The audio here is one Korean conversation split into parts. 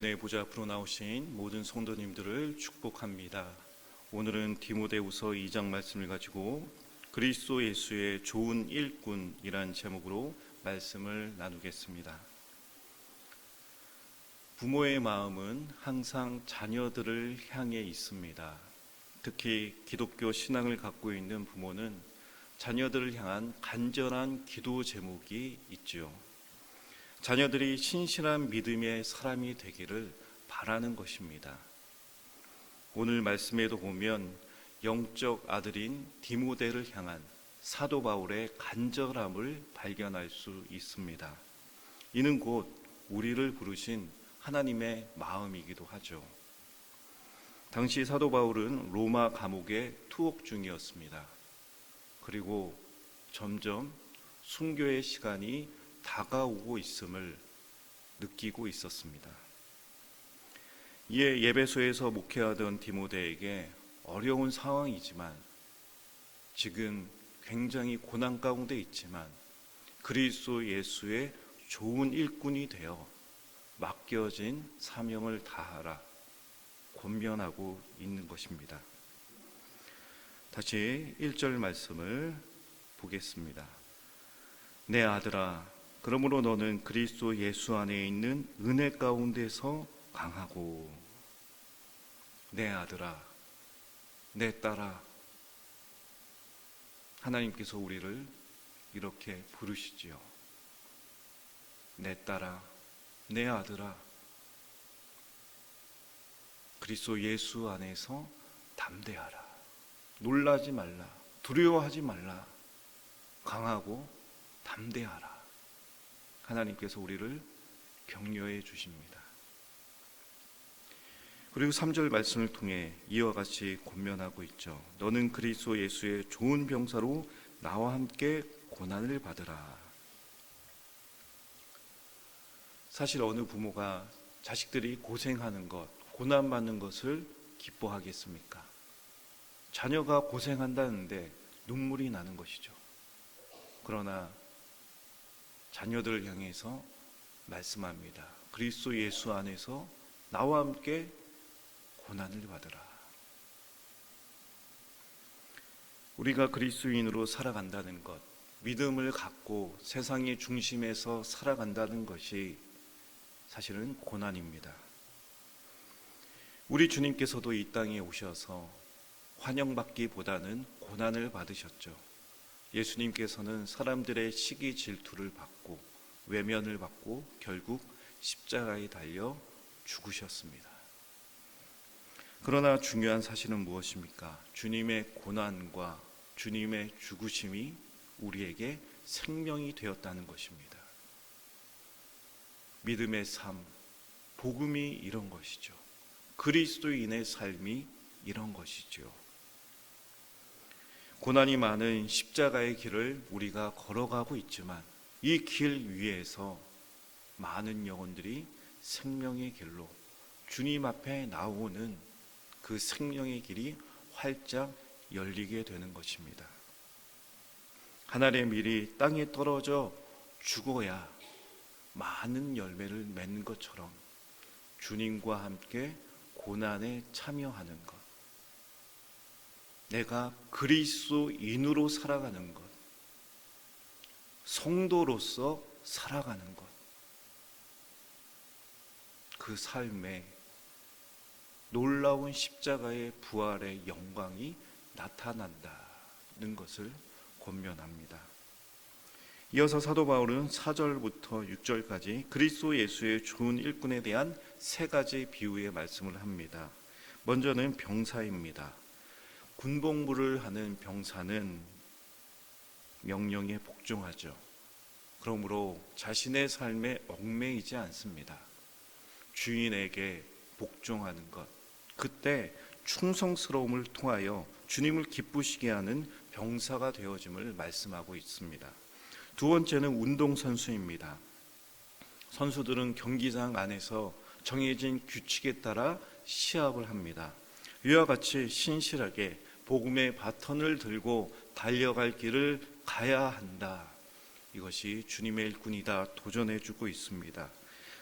네, 보좌 앞으로 나오신 모든 성도님들을 축복합니다. 오늘은 디모데후서 2장 말씀을 가지고 그리스도 예수의 좋은 일꾼이란 제목으로 말씀을 나누겠습니다. 부모의 마음은 항상 자녀들을 향해 있습니다. 특히 기독교 신앙을 갖고 있는 부모는 자녀들을 향한 간절한 기도 제목이 있죠. 자녀들이 신실한 믿음의 사람이 되기를 바라는 것입니다. 오늘 말씀에도 보면 영적 아들인 디모데를 향한 사도 바울의 간절함을 발견할 수 있습니다. 이는 곧 우리를 부르신 하나님의 마음이기도 하죠. 당시 사도 바울은 로마 감옥에 투옥 중이었습니다. 그리고 점점 순교의 시간이 다가오고 있음을 느끼고 있었습니다. 이에 예배소에서 목회하던 디모데에게 어려운 상황이지만 지금 굉장히 고난 가운데 있지만 그리스도 예수의 좋은 일꾼이 되어 맡겨진 사명을 다하라 권면하고 있는 것입니다. 다시 1절 말씀을 보겠습니다. 내 아들아, 그러므로 너는 그리스도 예수 안에 있는 은혜 가운데서 강하고, 내 아들아, 내 딸아, 하나님께서 우리를 이렇게 부르시지요. 내 딸아, 내 아들아, 그리스도 예수 안에서 담대하라. 놀라지 말라. 두려워하지 말라. 강하고 담대하라. 하나님께서 우리를 격려해 주십니다. 그리고 3절 말씀을 통해 이와 같이 권면하고 있죠. 너는 그리스도 예수의 좋은 병사로 나와 함께 고난을 받으라. 사실 어느 부모가 자식들이 고생하는 것, 고난받는 것을 기뻐하겠습니까? 자녀가 고생한다는데 눈물이 나는 것이죠. 그러나 자녀들을 향해서 말씀합니다. 그리스도 예수 안에서 나와 함께 고난을 받으라. 우리가 그리스도인으로 살아간다는 것, 믿음을 갖고 세상의 중심에서 살아간다는 것이 사실은 고난입니다. 우리 주님께서도 이 땅에 오셔서 환영받기보다는 고난을 받으셨죠. 예수님께서는 사람들의 시기 질투를 받고 외면을 받고 결국 십자가에 달려 죽으셨습니다. 그러나 중요한 사실은 무엇입니까? 주님의 고난과 주님의 죽으심이 우리에게 생명이 되었다는 것입니다. 믿음의 삶, 복음이 이런 것이죠. 그리스도인의 삶이 이런 것이죠. 고난이 많은 십자가의 길을 우리가 걸어가고 있지만 이 길 위에서 많은 영혼들이 생명의 길로 주님 앞에 나오는 그 생명의 길이 활짝 열리게 되는 것입니다. 하늘의 밀이 땅에 떨어져 죽어야 많은 열매를 맺는 것처럼 주님과 함께 고난에 참여하는 것, 내가 그리스도인으로 살아가는 것, 성도로서 살아가는 것, 그 삶에 놀라운 십자가의 부활의 영광이 나타난다는 것을 권면합니다. 이어서 사도 바울은 4절부터 6절까지 그리스도 예수의 좋은 일꾼에 대한 세 가지 비유의 말씀을 합니다. 먼저는 병사입니다. 군복무를 하는 병사는 명령에 복종하죠. 그러므로 자신의 삶에 얽매이지 않습니다. 주인에게 복종하는 것, 그때 충성스러움을 통하여 주님을 기쁘시게 하는 병사가 되어짐을 말씀하고 있습니다. 두 번째는 운동선수입니다. 선수들은 경기장 안에서 정해진 규칙에 따라 시합을 합니다. 이와 같이 신실하게 복음의 바턴을 들고 달려갈 길을 가야 한다. 이것이 주님의 일꾼이다 도전해주고 있습니다.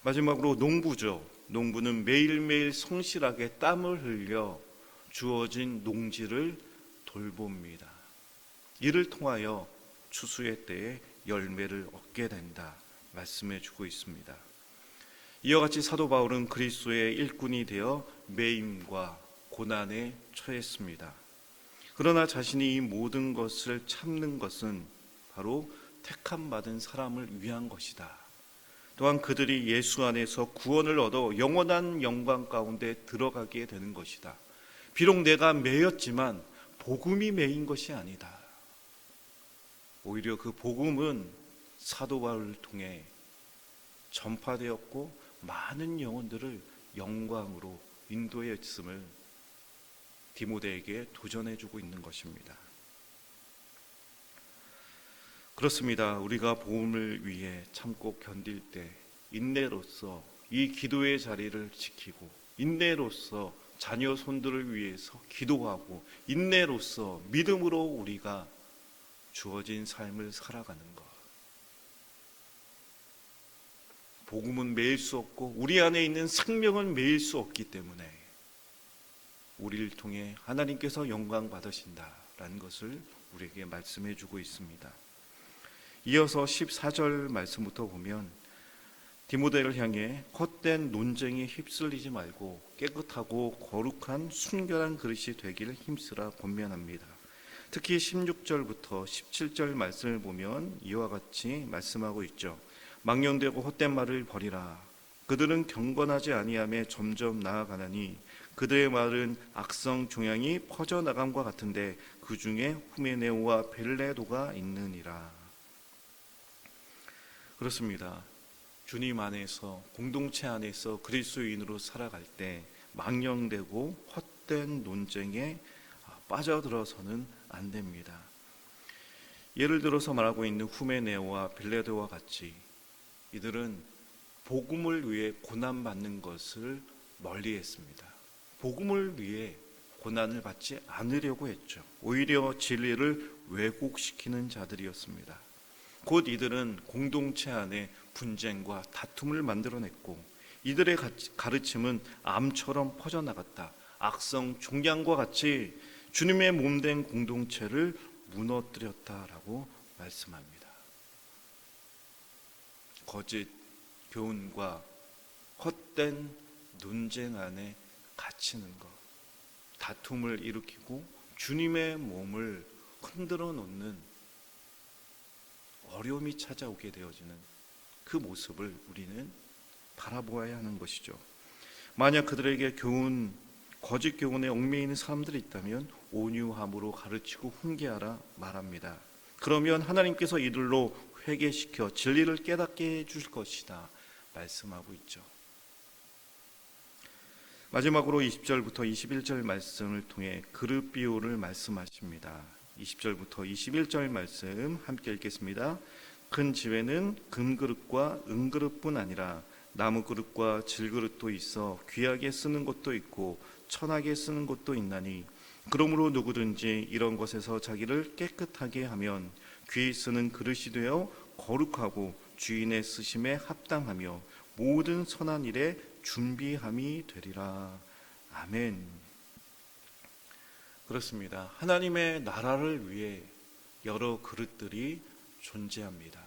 마지막으로 농부죠. 농부는 매일매일 성실하게 땀을 흘려 주어진 농지를 돌봅니다. 이를 통하여 추수의 때에 열매를 얻게 된다 말씀해 주고 있습니다. 이와 같이 사도 바울은 그리스도의 일꾼이 되어 매임과 고난에 처했습니다. 그러나 자신이 이 모든 것을 참는 것은 바로 택함 받은 사람을 위한 것이다. 또한 그들이 예수 안에서 구원을 얻어 영원한 영광 가운데 들어가게 되는 것이다. 비록 내가 매였지만 복음이 매인 것이 아니다. 오히려 그 복음은 사도 바울을 통해 전파되었고 많은 영혼들을 영광으로 인도했음을 디모데에게 도전해주고 있는 것입니다. 그렇습니다. 우리가 복음을 위해 참고 견딜 때 인내로서 이 기도의 자리를 지키고, 인내로서 자녀 손들을 위해서 기도하고, 인내로서 믿음으로 우리가 주어진 삶을 살아가는 것. 복음은 매일 수 없고 우리 안에 있는 생명은 매일 수 없기 때문에 우리를 통해 하나님께서 영광 받으신다라는 것을 우리에게 말씀해 주고 있습니다. 이어서 14절 말씀부터 보면 디모데를 향해 헛된 논쟁에 휩쓸리지 말고 깨끗하고 거룩한 순결한 그릇이 되기를 힘쓰라 권면합니다. 특히 16절부터 17절 말씀을 보면 이와 같이 말씀하고 있죠. 망령되고 헛된 말을 버리라. 그들은 경건하지 아니하며 점점 나아가나니 그들의 말은 악성 종양이 퍼져나감과 같은데 그 중에 후메네오와 벨레도가 있느니라. 그렇습니다. 주님 안에서, 공동체 안에서 그리스도인으로 살아갈 때 망령되고 헛된 논쟁에 빠져들어서는 안 됩니다. 예를 들어서 말하고 있는 후메네오와 벨레도와 같이 이들은 복음을 위해 고난받는 것을 멀리했습니다. 복음을 위해 고난을 받지 않으려고 했죠. 오히려 진리를 왜곡시키는 자들이었습니다. 곧 이들은 공동체 안에 분쟁과 다툼을 만들어냈고 이들의 가르침은 암처럼 퍼져나갔다. 악성 종양과 같이 주님의 몸된 공동체를 무너뜨렸다라고 말씀합니다. 거짓 교훈과 헛된 논쟁 안에 갇히는 것, 다툼을 일으키고 주님의 몸을 흔들어 놓는 어려움이 찾아오게 되어지는 그 모습을 우리는 바라보아야 하는 것이죠. 만약 그들에게 거짓 교훈에 얽매이는 사람들이 있다면 온유함으로 가르치고 훈계하라 말합니다. 그러면 하나님께서 이들로 회개시켜 진리를 깨닫게 해줄 것이다 말씀하고 있죠. 마지막으로 20절부터 21절 말씀을 통해 그릇 비유를 말씀하십니다. 20절부터 21절 말씀 함께 읽겠습니다. 큰 집에는 금그릇과 은그릇뿐 아니라 나무그릇과 질그릇도 있어 귀하게 쓰는 것도 있고 천하게 쓰는 것도 있나니 그러므로 누구든지 이런 것에서 자기를 깨끗하게 하면 귀히 쓰는 그릇이 되어 거룩하고 주인의 쓰심에 합당하며 모든 선한 일에 준비함이 되리라. 아멘. 그렇습니다. 하나님의 나라를 위해 여러 그릇들이 존재합니다.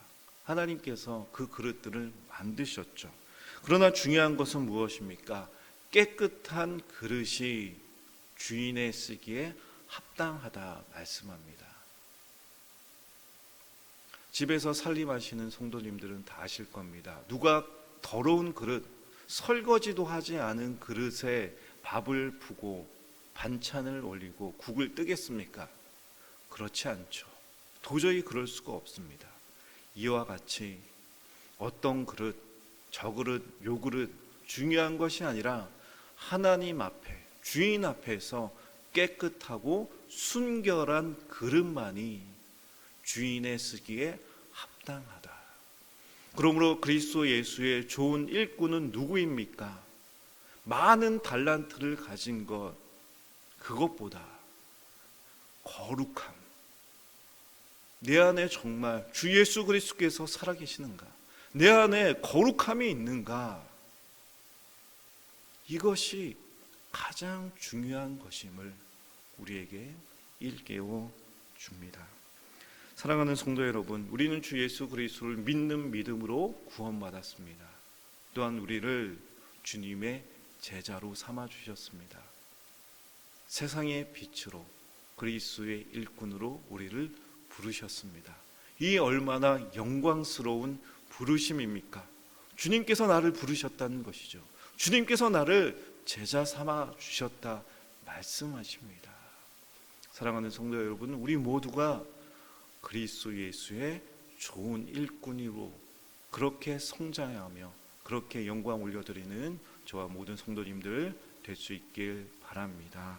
하나님께서 그 그릇들을 만드셨죠. 그러나 중요한 것은 무엇입니까? 깨끗한 그릇이 주인의 쓰기에 합당하다 말씀합니다. 집에서 살림하시는 성도님들은 다 아실 겁니다. 누가 더러운 그릇, 설거지도 하지 않은 그릇에 밥을 푸고 반찬을 올리고 국을 뜨겠습니까? 그렇지 않죠. 도저히 그럴 수가 없습니다. 이와 같이 어떤 그릇, 저 그릇, 요 그릇 중요한 것이 아니라 하나님 앞에, 주인 앞에서 깨끗하고 순결한 그릇만이 주인의 쓰기에 합당하다. 그러므로 그리스도 예수의 좋은 일꾼은 누구입니까? 많은 달란트를 가진 것, 그것보다 거룩함, 내 안에 정말 주 예수 그리스도께서 살아계시는가? 내 안에 거룩함이 있는가? 이것이 가장 중요한 것임을 우리에게 일깨워 줍니다. 사랑하는 성도 여러분, 우리는 주 예수 그리스도를 믿는 믿음으로 구원받았습니다. 또한 우리를 주님의 제자로 삼아 주셨습니다. 세상의 빛으로 그리스도의 일꾼으로 우리를 부르셨습니다. 이 얼마나 영광스러운 부르심입니까? 주님께서 나를 부르셨다는 것이죠. 주님께서 나를 제자 삼아 주셨다 말씀하십니다. 사랑하는 성도 여러분, 우리 모두가 그리스도 예수의 좋은 일꾼으로 그렇게 성장하며 그렇게 영광 올려드리는 저와 모든 성도님들 될 수 있길 바랍니다.